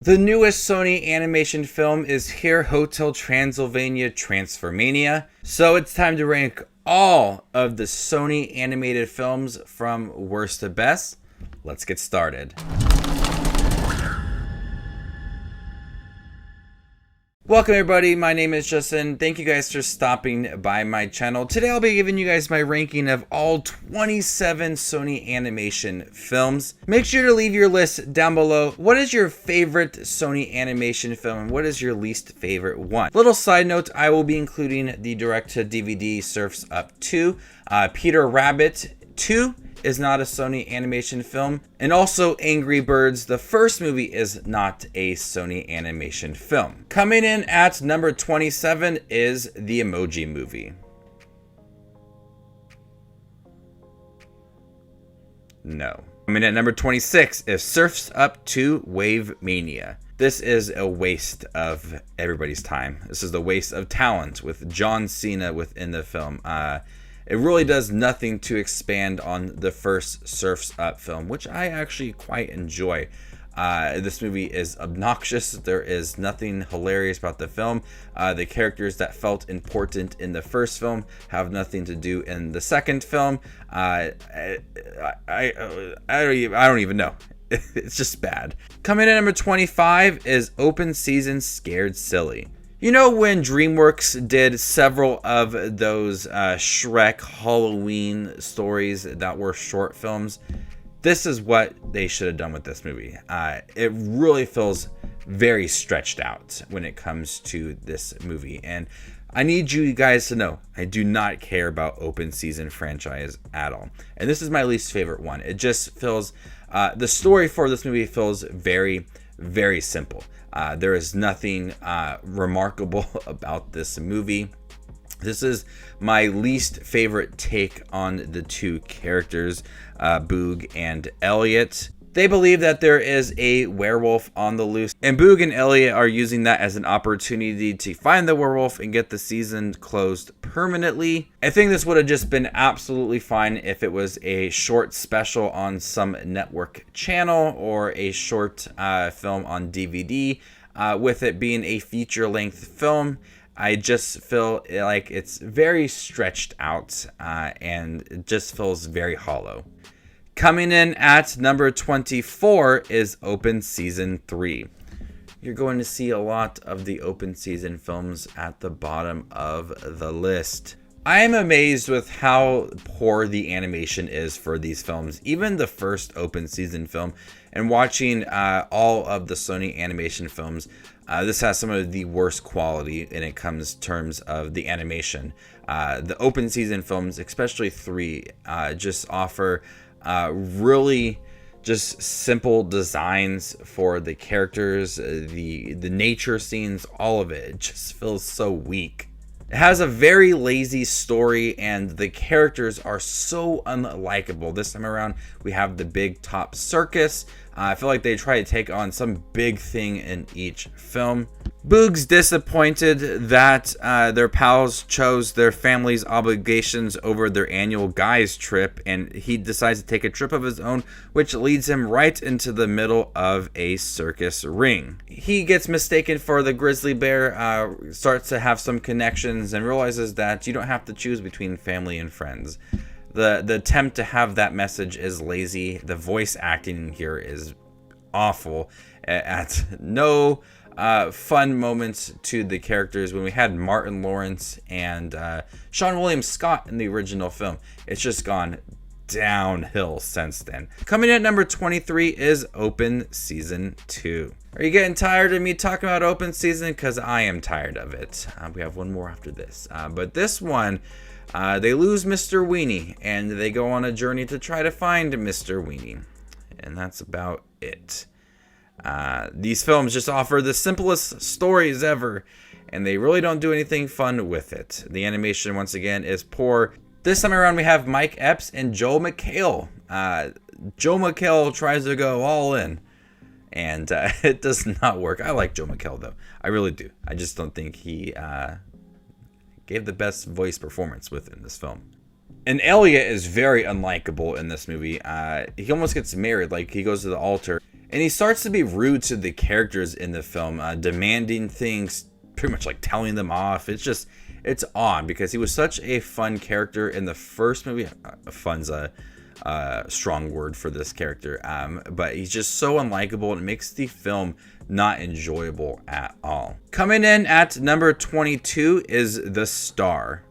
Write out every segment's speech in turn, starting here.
The newest Sony animation film is here, Hotel Transylvania Transformania. So it's time to rank all of the Sony animated films from worst to best. Let's get started. Welcome everybody, my name is Justin. Thank you guys for stopping by my channel. Today I'll be giving you guys my ranking of all 27 Sony animation films. Make sure to leave your list down below. What is your favorite Sony animation film and what is your least favorite one? Little side note, I will be including the direct-to-DVD Surf's Up 2, Peter Rabbit 2, is not a Sony animation film, and also Angry Birds, the first movie, is not a Sony animation film. Coming in at number 27 is the Emoji Movie. No. Coming in at number 26 is Surf's Up 2 Wavemania. This is a waste of everybody's time. This is the waste of talent with John Cena within the film. It really does nothing to expand on the first Surf's Up film, which I actually quite enjoy. This movie is obnoxious. There is nothing hilarious about the film. The characters that felt important in the first film have nothing to do in the second film. I don't even know. It's just bad. Coming in at number 25 is Open Season Scared Silly. You know when DreamWorks did several of those Shrek Halloween stories that were short films? This is what they should have done with this movie. It really feels very stretched out when it comes to this movie. And I need you guys to know, I do not care about open season franchise at all. And this is my least favorite one. It just feels, the story for this movie feels very, very simple. There is nothing remarkable about this movie. This is my least favorite take on the two characters, Boog and Elliot. They believe that there is a werewolf on the loose, and Boog and Elliot are using that as an opportunity to find the werewolf and get the season closed permanently. I think this would have just been absolutely fine if it was a short special on some network channel or a short film on DVD. With it being a feature-length film, I just feel like it's very stretched out and it just feels very hollow. Coming in at number 24 is Open Season 3. You're going to see a lot of the open season films at the bottom of the list. I am amazed with how poor the animation is for these films. Even the first open season film, and watching all of the Sony animation films, this has some of the worst quality when it comes to terms of the animation. The open season films, especially 3, just offer really just simple designs for the characters, the nature scenes, all of it. It just feels so weak. It has a very lazy story and the characters are so unlikable. This time around we have the big top circus. I feel like they try to take on some big thing in each film. Boog's disappointed that their pals chose their family's obligations over their annual guys trip, and he decides to take a trip of his own, which leads him right into the middle of a circus ring. He gets mistaken for the grizzly bear, starts to have some connections, and realizes that you don't have to choose between family and friends. The attempt to have that message is lazy. The voice acting here is awful. At no fun moments to the characters. When we had Martin Lawrence and Sean William Scott in the original film, it's just gone downhill since then. Coming in at number 23 is Open Season 2. Are you getting tired of me talking about Open Season? Because I am tired of it. We have one more after this. But this one, they lose Mr. Weenie, and they go on a journey to try to find Mr. Weenie. And that's about it. These films just offer the simplest stories ever, and they really don't do anything fun with it. The animation, once again, is poor. This time around, we have Mike Epps and Joel McHale. Joel McHale tries to go all in, and it does not work. I like Joel McHale, though. I really do. I just don't think he gave the best voice performance within this film. And Elliot is very unlikable in this movie. He almost gets married. Like, he goes to the altar, And he starts to be rude to the characters in the film, demanding things, pretty much like telling them off. It's odd because he was such a fun character in the first movie. Fun's a strong word for this character, but he's just so unlikable, and it makes the film not enjoyable at all. Coming in at number 22 is The Star.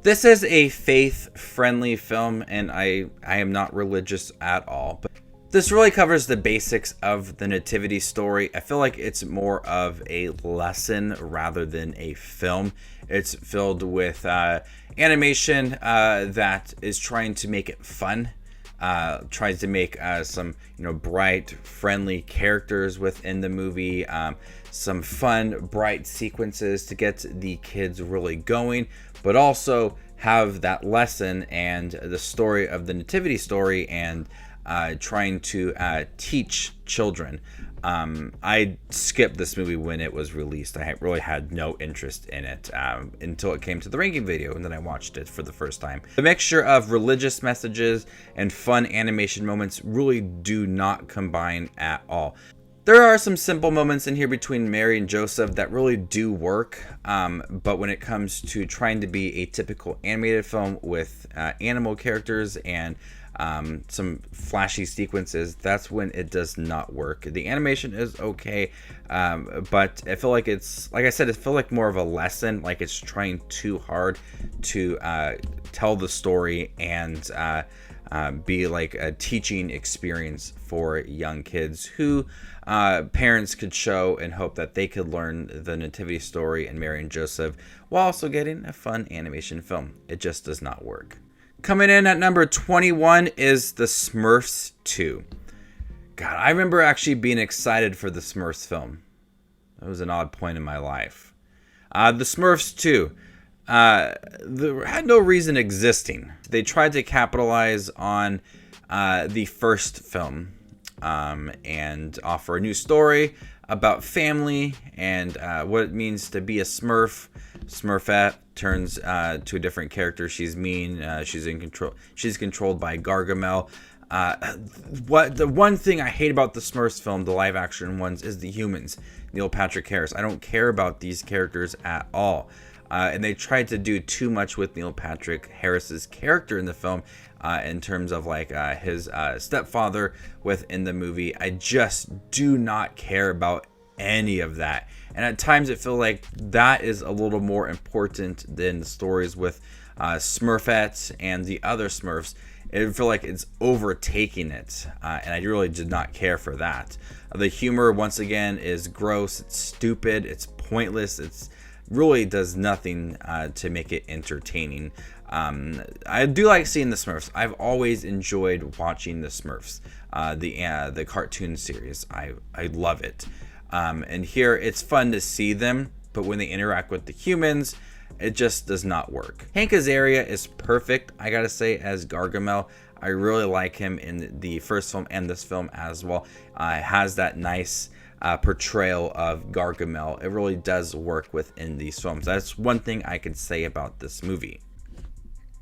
This is a faith-friendly film, and I am not religious at all, but this really covers the basics of the nativity story. I feel like it's more of a lesson rather than a film. It's filled with animation that is trying to make it fun. Tries to make some bright, friendly characters within the movie, some fun, bright sequences to get the kids really going, but also have that lesson and the story of the nativity story, and trying to teach children. I skipped this movie when it was released. I really had no interest in it until it came to the ranking video, and then I watched it for the first time. The mixture of religious messages and fun animation moments really do not combine at all. There are some simple moments in here between Mary and Joseph that really do work, but when it comes to trying to be a typical animated film with animal characters and some flashy sequences, that's when it does not work. The animation is okay, but I feel like it's, like I said, it feels like more of a lesson, like it's trying too hard to tell the story and be like a teaching experience for young kids who parents could show and hope that they could learn the nativity story and Mary and Joseph while also getting a fun animation film. It just does not work. Coming in at number 21 is The Smurfs 2. God, I remember actually being excited for the Smurfs film. That was an odd point in my life. The Smurfs 2 had no reason existing. They tried to capitalize on the first film and offer a new story about family and what it means to be a Smurf. Smurfette turns to a different character. She's mean. She's in control. She's controlled by Gargamel. The one thing I hate about the Smurfs film, the live action ones, is the humans. Neil Patrick Harris. I don't care about these characters at all. And they tried to do too much with Neil Patrick Harris's character in the film, in terms of like his stepfather within the movie. I just do not care about any of that, and at times it feels like that is a little more important than the stories with Smurfette and the other Smurfs. It feel like it's overtaking it, and I really did not care for that. The humor, once again, is gross. It's stupid. It's pointless. It's really does nothing to make it entertaining. I do like seeing the Smurfs. I've always enjoyed watching the Smurfs, the cartoon series. I love it. And here it's fun to see them, but when they interact with the humans, it just does not work. Hank Azaria is perfect, I gotta say, as Gargamel. I really like him in the first film and this film as well. Has that nice portrayal of Gargamel. It really does work within these films. That's one thing I could say about this movie.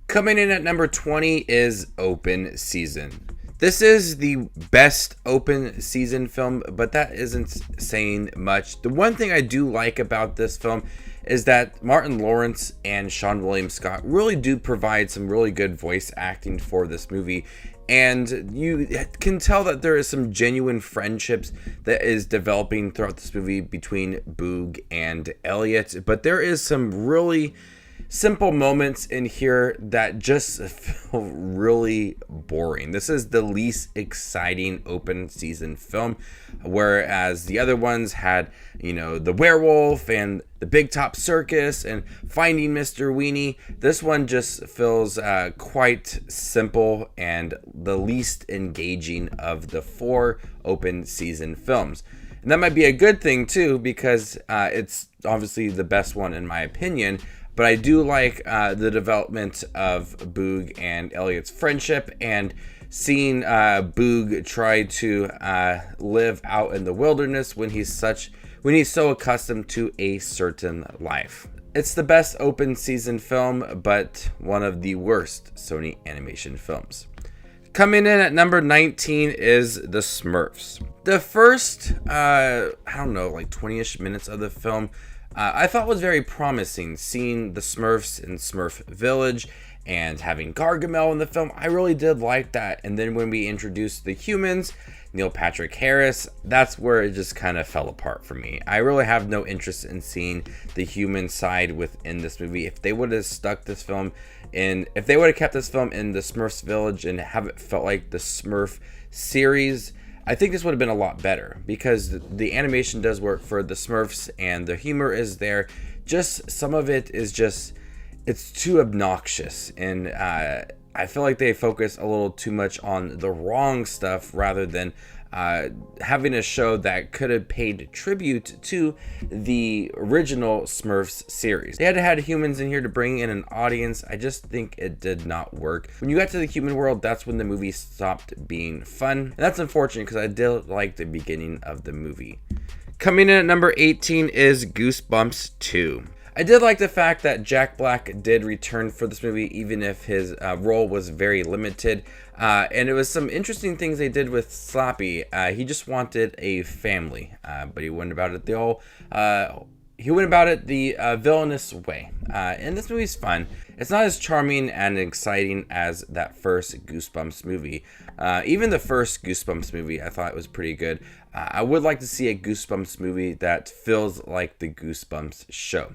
Coming in at number 20 is Open Season. This is the best open season film, but that isn't saying much. The one thing I do like about this film is that Martin Lawrence and Seann William Scott really do provide some really good voice acting for this movie. And you can tell that there is some genuine friendships that is developing throughout this movie between Boog and Elliot. But there is some really simple moments in here that just feel really boring. This is the least exciting open season film, whereas the other ones had, the werewolf and the Big Top Circus and Finding Mr. Weenie. This one just feels quite simple and the least engaging of the 4 open season films. And that might be a good thing too, because it's obviously the best one in my opinion. But I do like the development of Boog and Elliot's friendship, and seeing Boog try to live out in the wilderness when he's so accustomed to a certain life. It's the best open season film, but one of the worst Sony animation films. Coming in at number 19 is the Smurfs. The first, I don't know, like 20-ish minutes of the film, I thought was very promising. Seeing the Smurfs in Smurf Village and having Gargamel in the film, I really did like that. And then when we introduced the humans, Neil Patrick Harris, that's where it just kind of fell apart for me. I really have no interest in seeing the human side within this movie. If they would have stuck this film in, if they would have kept this film in the Smurfs Village and have it felt like the Smurf series, I think this would have been a lot better, because the animation does work for the Smurfs and the humor is there. Just some of it is just, it's too obnoxious, and I feel like they focus a little too much on the wrong stuff rather than having a show that could have paid tribute to the original Smurfs series. They had to have humans in here to bring in an audience. I just think it did not work. When you got to the human world, that's when the movie stopped being fun. And that's unfortunate, because I did like the beginning of the movie. Coming in at number 18 is Goosebumps 2. I did like the fact that Jack Black did return for this movie, even if his role was very limited. And it was some interesting things they did with Slappy. He just wanted a family, but he went about it the villainous way. And this movie's fun. It's not as charming and exciting as that first Goosebumps movie. Even the first Goosebumps movie, I thought was pretty good. I would like to see a Goosebumps movie that feels like the Goosebumps show.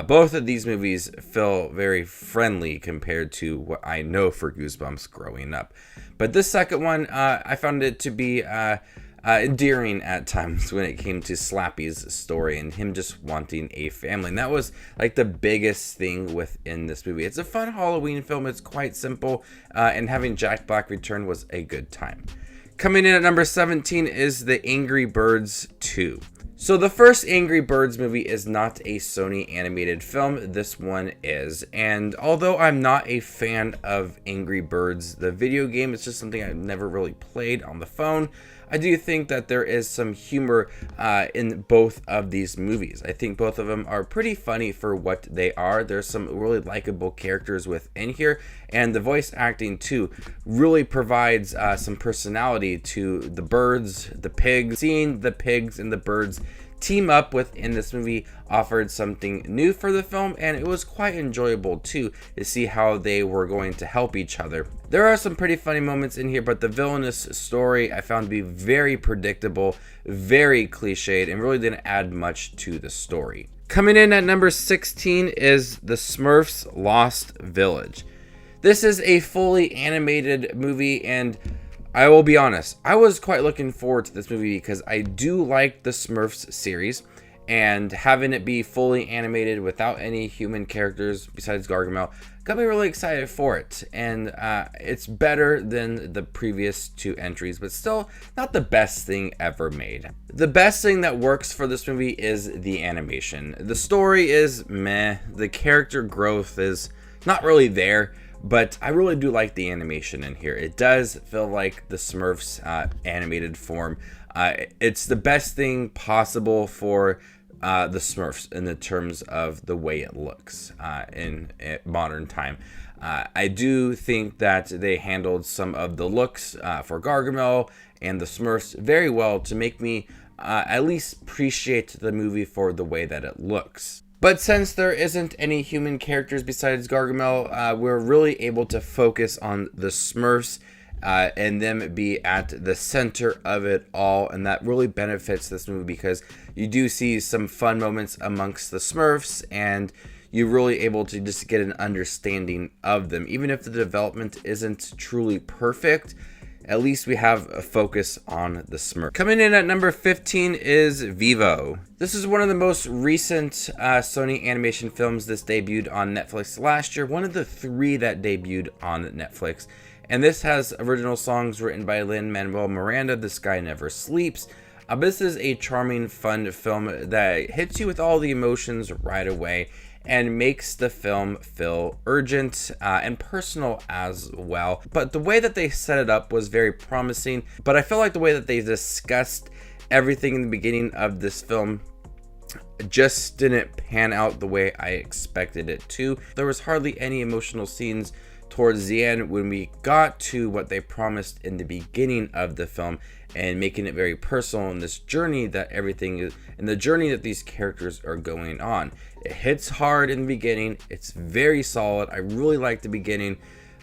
Both of these movies feel very friendly compared to what I know for Goosebumps growing up. But this second one, I found it to be endearing at times when it came to Slappy's story and him just wanting a family. And that was like the biggest thing within this movie. It's a fun Halloween film. It's quite simple. And having Jack Black return was a good time. Coming in at number 17 is The Angry Birds 2. So the first Angry Birds movie is not a Sony animated film. This one is. And although I'm not a fan of Angry Birds, the video game, it's just something I've never really played on the phone, I do think that there is some humor in both of these movies. I think both of them are pretty funny for what they are. There's some really likable characters within here, and the voice acting too really provides some personality to the birds, the pigs. Seeing the pigs and the birds team up within this movie offered something new for the film, and it was quite enjoyable too to see how they were going to help each other. There are some pretty funny moments in here, but the villainous story I found to be very predictable, very cliched, and really didn't add much to the story. Coming in at number 16 is The Smurfs Lost Village. This is a fully animated movie, and I will be honest, I was quite looking forward to this movie because I do like the Smurfs series, and having it be fully animated without any human characters besides Gargamel got me really excited for it. And it's better than the previous two entries, but still not the best thing ever made. The best thing that works for this movie is the animation. The story is meh, the character growth is not really there, but I really do like the animation in here. It does feel like the Smurfs animated form. It's the best thing possible for the Smurfs in the terms of the way it looks in modern time. I do think that they handled some of the looks for Gargamel and the Smurfs very well to make me at least appreciate the movie for the way that it looks. But since there isn't any human characters besides Gargamel, we're really able to focus on the Smurfs and them be at the center of it all. And that really benefits this movie because you do see some fun moments amongst the Smurfs, and you're really able to just get an understanding of them. Even if the development isn't truly perfect, at least we have a focus on the Smurf. Coming in at number 15 is Vivo. This is one of the most recent Sony animation films. This debuted on Netflix last year, one of the 3 that debuted on Netflix. And this has original songs written by Lin-Manuel Miranda, The Sky Never Sleeps. But this is a charming, fun film that hits you with all the emotions right away and makes the film feel urgent and personal as well. But the way that they set it up was very promising, but I feel like the way that they discussed everything in the beginning of this film just didn't pan out the way I expected it to. There was hardly any emotional scenes towards the end when we got to what they promised in the beginning of the film, and making it very personal in this journey that everything is, in the journey that these characters are going on. It hits hard in the beginning. It's very solid. I really like the beginning,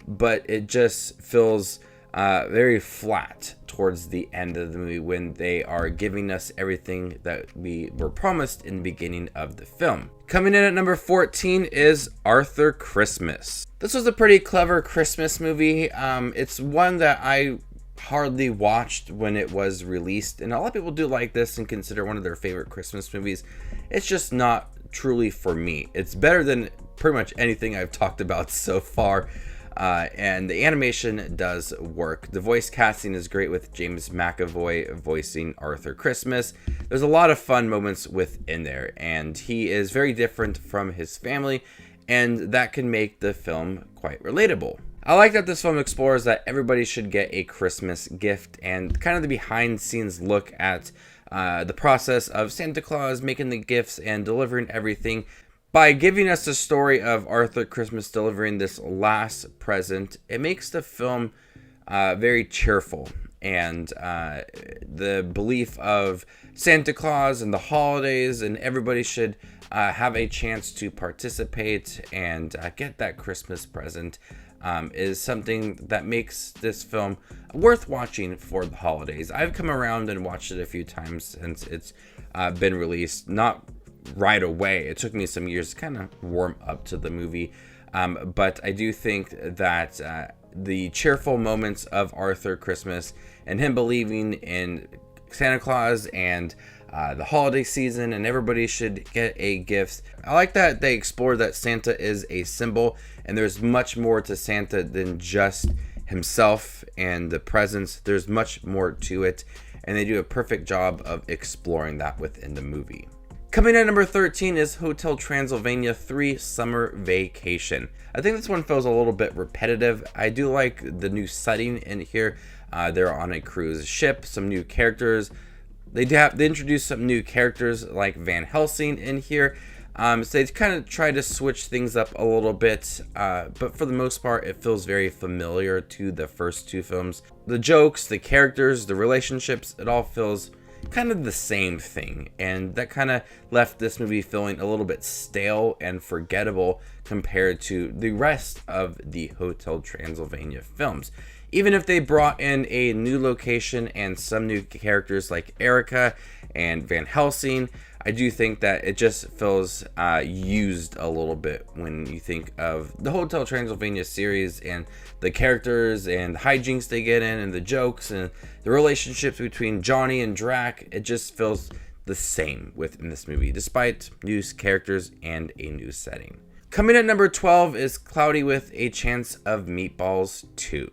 but it just feels very flat towards the end of the movie when they are giving us everything that we were promised in the beginning of the film. Coming in at number 14 is Arthur Christmas. This was a pretty clever Christmas movie. It's one that I hardly watched when it was released, and a lot of people do like this and consider one of their favorite Christmas movies. It's just not truly for me. It's better than pretty much anything I've talked about so far. And the animation does work. The voice casting is great with James McAvoy voicing Arthur Christmas. There's a lot of fun moments within there, and he is very different from his family, and that can make the film quite relatable. I like that this film explores that everybody should get a Christmas gift, and kind of the behind scenes look at the process of Santa Claus making the gifts and delivering everything. By giving us the story of Arthur Christmas delivering this last present, it makes the film very cheerful. And the belief of Santa Claus and the holidays, and everybody should have a chance to participate and get that Christmas present, is something that makes this film worth watching for the holidays. I've come around and watched it a few times since it's been released. Not right away. It took me some years to kind of warm up to the movie. But I do think that the cheerful moments of Arthur Christmas and him believing in Santa Claus and the holiday season and everybody should get a gift. I like that they explore that Santa is a symbol, and there's much more to Santa than just himself and the presents. There's much more to it, and they do a perfect job of exploring that within the movie. Coming in at number 13 is Hotel Transylvania 3 Summer Vacation. I think this one feels a little bit repetitive. I do like the new setting in here. They're on a cruise ship, some new characters. They introduce some new characters like Van Helsing in here. So they kind of try to switch things up a little bit, but for the most part, it feels very familiar to the first two films. The jokes, the characters, the relationships, it all feels kind of the same thing, and that kind of left this movie feeling a little bit stale and forgettable compared to the rest of the Hotel Transylvania films. Even if they brought in a new location and some new characters like Erica and Van Helsing, I do think that it just feels used a little bit when you think of the Hotel Transylvania series and the characters and the hijinks they get in and the jokes and the relationships between Johnny and Drac. It just feels the same within this movie, despite new characters and a new setting. Coming at number 12 is Cloudy with a Chance of Meatballs 2.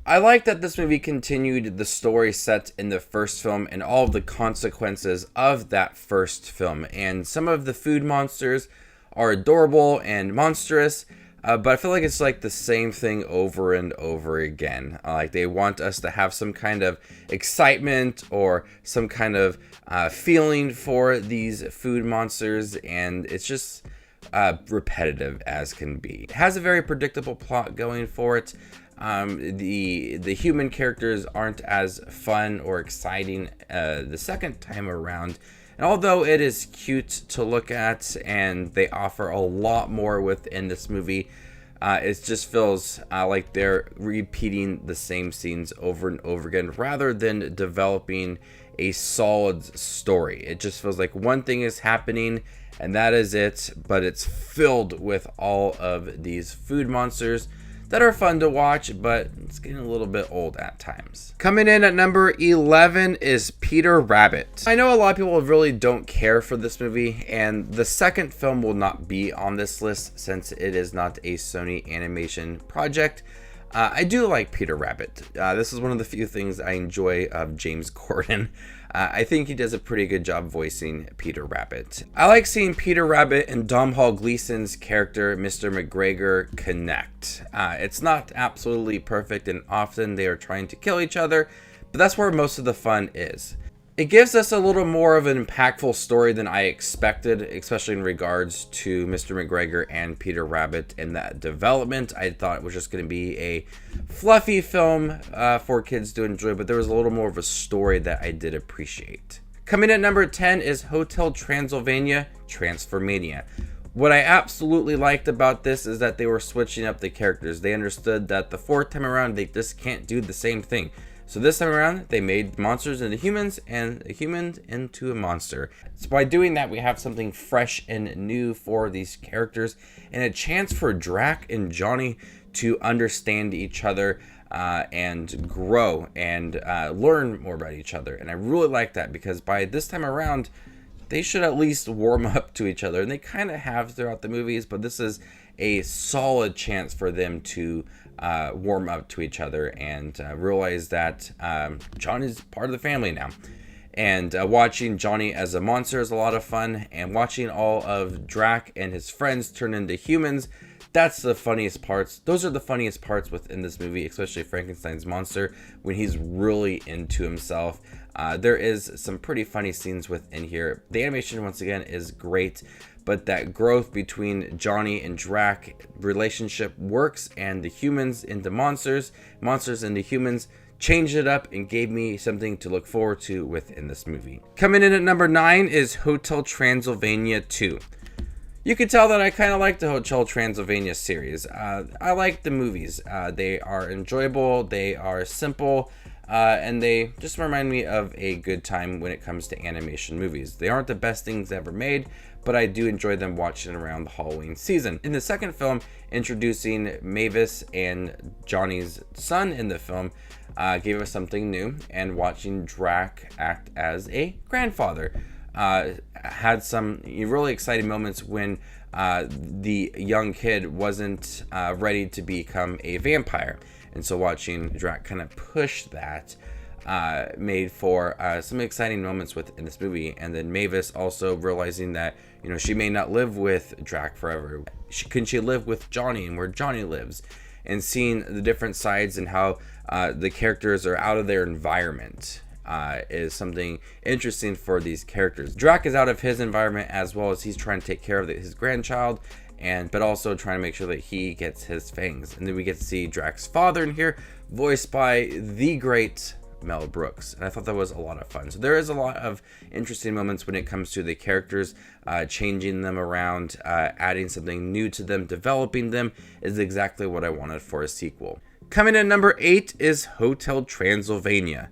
I like that this movie continued the story set in the first film and all of the consequences of that first film. And some of the food monsters are adorable and monstrous, but I feel like it's like the same thing over and over again. Like they want us to have some kind of excitement or some kind of feeling for these food monsters, and it's just repetitive as can be. It has a very predictable plot going for it. The human characters aren't as fun or exciting the second time around, and although it is cute to look at and they offer a lot more within this movie, it just feels like they're repeating the same scenes over and over again rather than developing a solid story. It just feels like one thing is happening and that is it, but it's filled with all of these food monsters that are fun to watch, but it's getting a little bit old at times. Coming in at number 11 is Peter Rabbit. I know a lot of people really don't care for this movie, and the second film will not be on this list since it is not a Sony animation project. I do like Peter Rabbit. This is one of the few things I enjoy of James Corden. I think he does a pretty good job voicing Peter Rabbit. I like seeing Peter Rabbit and Domhnall Gleeson's character, Mr. McGregor, connect. It's not absolutely perfect, and often they are trying to kill each other, but that's where most of the fun is. It gives us a little more of an impactful story than I expected, especially in regards to Mr. McGregor and Peter Rabbit in that development. I thought it was just going to be a fluffy film for kids to enjoy, but there was a little more of a story that I did appreciate. Coming at number 10 is Hotel Transylvania Transformania. What I absolutely liked about this is that they were switching up the characters. They understood that the fourth time around, they just can't do the same thing. So this time around, they made monsters into humans and a human into a monster. So by doing that, we have something fresh and new for these characters and a chance for Drac and Johnny to understand each other and grow and learn more about each other. And I really like that because by this time around, they should at least warm up to each other. And they kind of have throughout the movies, but this is a solid chance for them to warm up to each other and realize that Johnny's part of the family now. And watching Johnny as a monster is a lot of fun, and watching all of Drac and his friends turn into humans, that's the funniest parts. Those are the funniest parts within this movie, especially Frankenstein's monster, when he's really into himself. There is some pretty funny scenes within here. The animation, once again, is great, but that growth between Johnny and Drac relationship works, and the humans into monsters, monsters into humans, changed it up and gave me something to look forward to within this movie. Coming in at number 9 is Hotel Transylvania 2. You can tell that I kind of like the Hotel Transylvania series. I like the movies. They are enjoyable, they are simple, and they just remind me of a good time when it comes to animation movies. They aren't the best things ever made, but I do enjoy them watching around the Halloween season. In the second film, introducing Mavis and Johnny's son in the film gave us something new, and watching Drac act as a grandfather had some really exciting moments when the young kid wasn't ready to become a vampire. And so watching Drac kind of push that made for some exciting moments within this movie. And then Mavis also realizing that, you know, she may not live with Drac forever. Can she live with Johnny and where Johnny lives? And seeing the different sides and how the characters are out of their environment is something interesting for these characters. Drac is out of his environment as well as he's trying to take care of his grandchild, but also trying to make sure that he gets his fangs. And then we get to see Drac's father in here, voiced by the great Mel Brooks, and I thought that was a lot of fun. So there is a lot of interesting moments when it comes to the characters, changing them around, adding something new to them, developing them is exactly what I wanted for a sequel. Coming in at number 8 is Hotel Transylvania.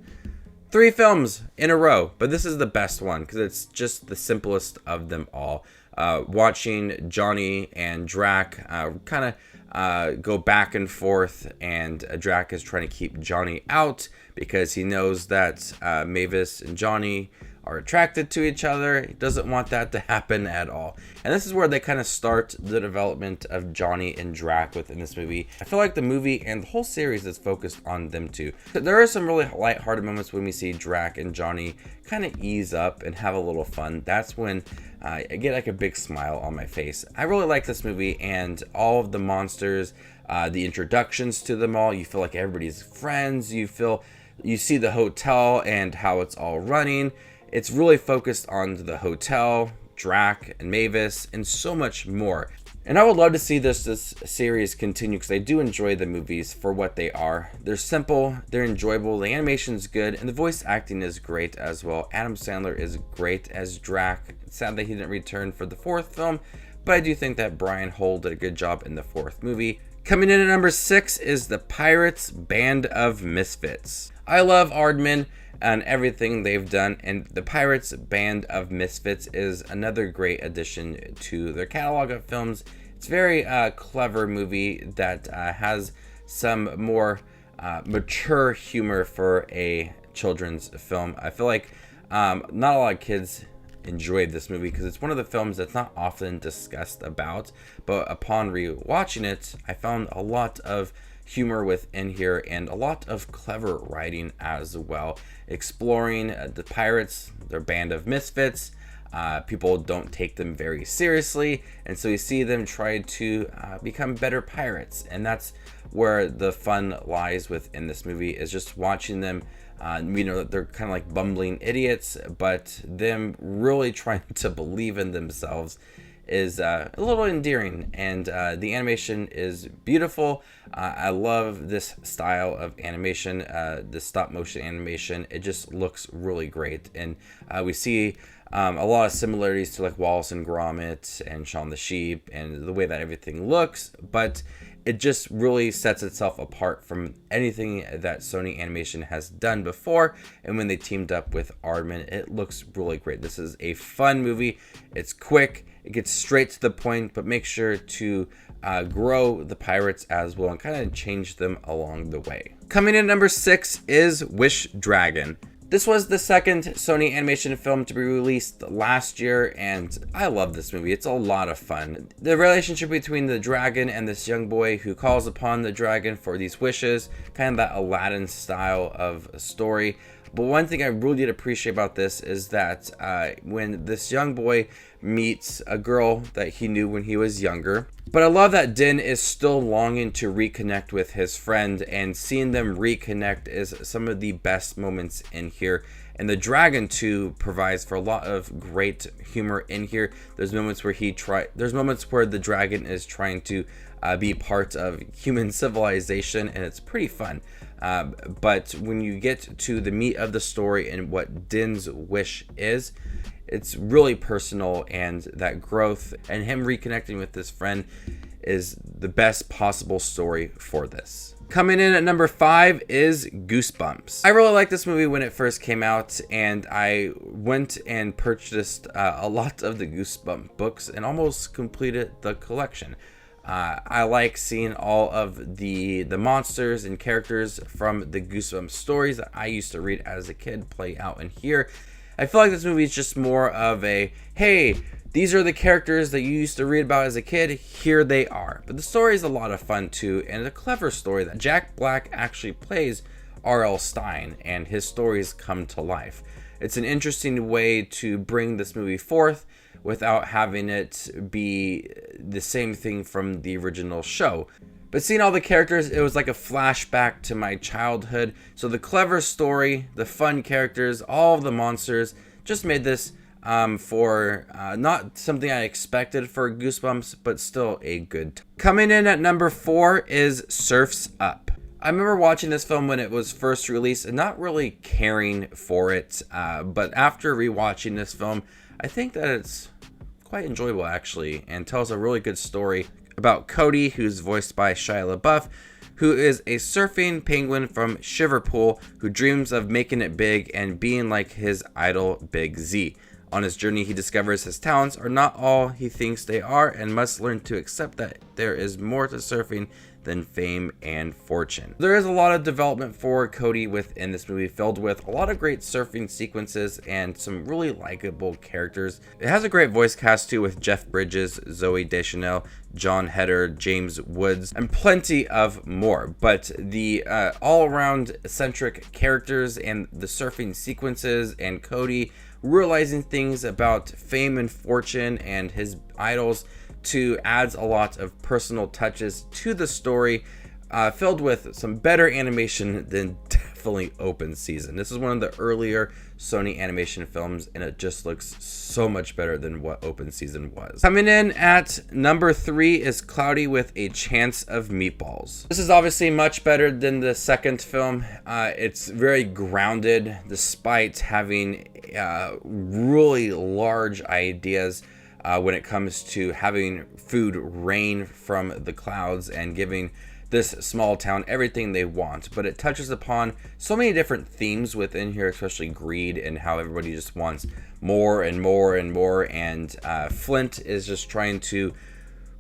3 films in a row, but this is the best one because it's just the simplest of them all. Watching Johnny and Drac kind of go back and forth, and Drac is trying to keep Johnny out because he knows that Mavis and Johnny are attracted to each other. He doesn't want that to happen at all. And this is where they kind of start the development of Johnny and Drac within this movie. I feel like the movie and the whole series is focused on them two. There are some really lighthearted moments when we see Drac and Johnny kind of ease up and have a little fun. That's when I get like a big smile on my face. I really like this movie and all of the monsters, the introductions to them all. You feel like everybody's friends. You see the hotel and how it's all running. It's really focused on the hotel, Drac and Mavis, and so much more. And I would love to see this series continue because I do enjoy the movies for what they are. They're simple, they're enjoyable, the animation's good, and the voice acting is great as well. Adam Sandler is great as Drac. It's sad that he didn't return for the 4th film, but I do think that Brian Hull did a good job in the 4th movie. Coming in at number 6 is The Pirates Band of Misfits. I love Aardman and everything they've done, and The Pirates Band of Misfits is another great addition to their catalog of films. It's a very clever movie that has some more mature humor for a children's film. I feel like not a lot of kids enjoyed this movie because it's one of the films that's not often discussed about, but upon rewatching it, I found a lot of humor within here and a lot of clever writing as well, exploring the pirates, their band of misfits. People don't take them very seriously, and so you see them try to become better pirates, and that's where the fun lies within this movie, is just watching them We know that they're kind of like bumbling idiots, but them really trying to believe in themselves is a little endearing, and the animation is beautiful. I love this style of animation, the stop motion animation. It just looks really great, and we see a lot of similarities to like Wallace and Gromit and Shaun the Sheep and the way that everything looks, but it just really sets itself apart from anything that Sony Animation has done before. And when they teamed up with Aardman, it looks really great. This is a fun movie. It's quick. It gets straight to the point, but make sure to grow the pirates as well and kind of change them along the way. Coming in number 6 is Wish Dragon. This was the second Sony Animation film to be released last year, and I love this movie. It's a lot of fun. The relationship between the dragon and this young boy who calls upon the dragon for these wishes, kind of that Aladdin style of story. But one thing I really did appreciate about this is that when this young boy meets a girl that he knew when he was younger. But I love that Din is still longing to reconnect with his friend, and seeing them reconnect is some of the best moments in here. And the dragon too provides for a lot of great humor in here. There's moments where the dragon is trying to be part of human civilization, and it's pretty fun. But when you get to the meat of the story and what Din's wish is, it's really personal, and that growth and him reconnecting with his friend is the best possible story for this. Coming in at number 5 is Goosebumps. I really liked this movie when it first came out, and I went and purchased a lot of the Goosebumps books and almost completed the collection. I like seeing all of the monsters and characters from the Goosebumps stories that I used to read as a kid play out in here. I feel like this movie is just more of a, hey, these are the characters that you used to read about as a kid, here they are. But the story is a lot of fun too, and a clever story that Jack Black actually plays R.L. Stine, and his stories come to life. It's an interesting way to bring this movie forth without having it be the same thing from the original show. But seeing all the characters, it was like a flashback to my childhood. So the clever story, the fun characters, all of the monsters just made this for not something I expected for Goosebumps, but still a good time. Coming in at number 4 is Surf's Up. I remember watching this film when it was first released and not really caring for it. But after rewatching this film, I think that it's quite enjoyable actually, and tells a really good story about Cody, who's voiced by Shia LaBeouf, who is a surfing penguin from Shiverpool who dreams of making it big and being like his idol Big Z. On his journey, he discovers his talents are not all he thinks they are, and must learn to accept that there is more to surfing than fame and fortune. There is a lot of development for Cody within this movie, filled with a lot of great surfing sequences and some really likable characters. It has a great voice cast too, with Jeff Bridges, Zooey Deschanel, John Heder, James Woods, and plenty of more. But the all-around eccentric characters and the surfing sequences and Cody realizing things about fame and fortune and his idols adds a lot of personal touches to the story, filled with some better animation than definitely Open Season. This is one of the earlier Sony Animation films, and it just looks so much better than what Open Season was. Coming in at number 3 is Cloudy with a Chance of Meatballs. This is obviously much better than the second film. It's very grounded, despite having really large ideas when it comes to having food rain from the clouds and giving this small town everything they want. But it touches upon so many different themes within here, especially greed and how everybody just wants more and more and more. And Flint is just trying to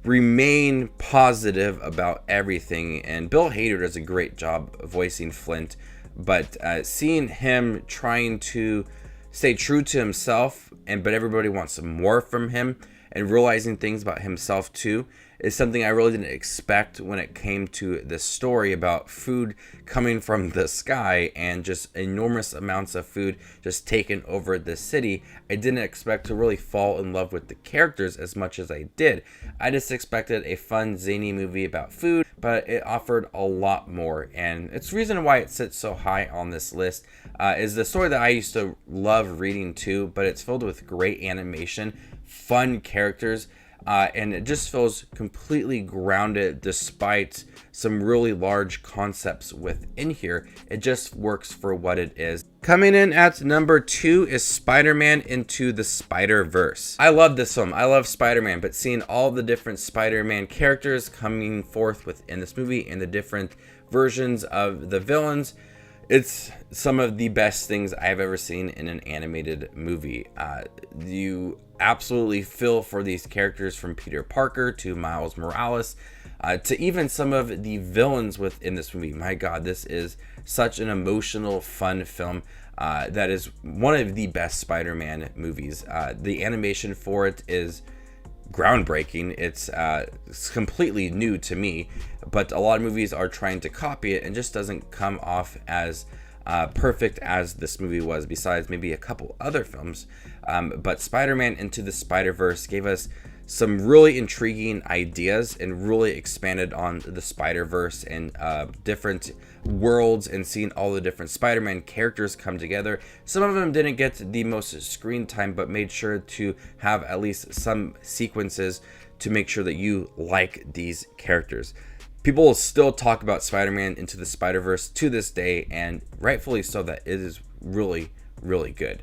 remain positive about everything. And Bill Hader does a great job voicing Flint. But seeing him trying to stay true to himself, but everybody wants more from him, and realizing things about himself too is something I really didn't expect when it came to this story about food coming from the sky and just enormous amounts of food just taking over the city. I didn't expect to really fall in love with the characters as much as I did. I just expected a fun, zany movie about food, but it offered a lot more. And it's the reason why it sits so high on this list is the story that I used to love reading too, but it's filled with great animation, fun characters, and it just feels completely grounded despite some really large concepts within here. It just works for what it is. Coming in at number 2 is Spider-Man Into the Spider-Verse. I love this film. I love Spider-Man, but seeing all the different Spider-Man characters coming forth within this movie and the different versions of the villains, it's some of the best things I've ever seen in an animated movie. You absolutely feel for these characters, from Peter Parker to Miles Morales, to even some of the villains within this movie. My God, this is such an emotional, fun film. That is one of the best Spider-Man movies. The animation for it is groundbreaking. It's completely new to me, but a lot of movies are trying to copy it and just doesn't come off as perfect as this movie was, besides maybe a couple other films. But Spider-Man Into the Spider-Verse gave us some really intriguing ideas and really expanded on the Spider-Verse and different worlds, and seeing all the different Spider-Man characters come together. Some of them didn't get the most screen time, but made sure to have at least some sequences to make sure that you like these characters. People will still talk about Spider-Man Into the Spider-Verse to this day, and rightfully so, that it is really, really good.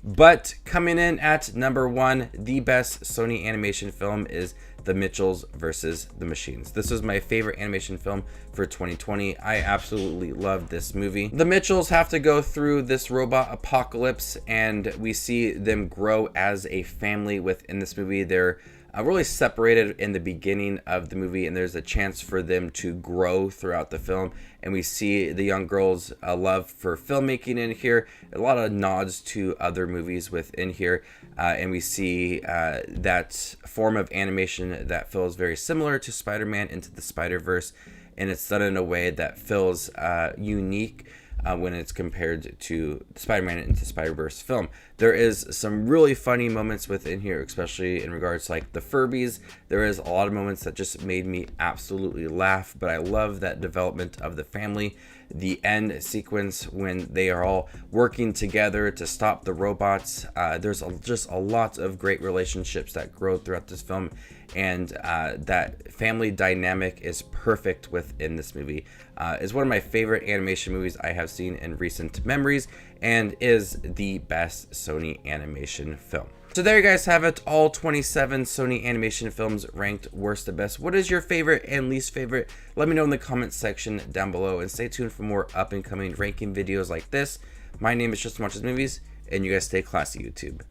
But coming in at number 1, the best Sony animation film is The Mitchells vs. the Machines. This was my favorite animation film for 2020. I absolutely loved this movie. The Mitchells have to go through this robot apocalypse, and we see them grow as a family within this movie. They're really separated in the beginning of the movie, and there's a chance for them to grow throughout the film. And we see the young girl's love for filmmaking in here, a lot of nods to other movies within here, and we see that form of animation that feels very similar to Spider-Man Into the Spider-Verse, and it's done in a way that feels unique when it's compared to Spider-Man Into the Spider-Verse film. There is some really funny moments within here, especially in regards to like the Furbies. There is a lot of moments that just made me absolutely laugh, but I love that development of the family. The end sequence when they are all working together to stop the robots. There's just a lot of great relationships that grow throughout this film, and that family dynamic is perfect within this movie. Is one of my favorite animation movies I have seen in recent memories, and is the best Sony animation film. So there you guys have it, all 27 Sony animation films ranked worst to best. What is your favorite and least favorite? Let me know in the comments section down below, and stay tuned for more up and coming ranking videos like this. My name is Just Watches Movies, and you guys stay classy, YouTube.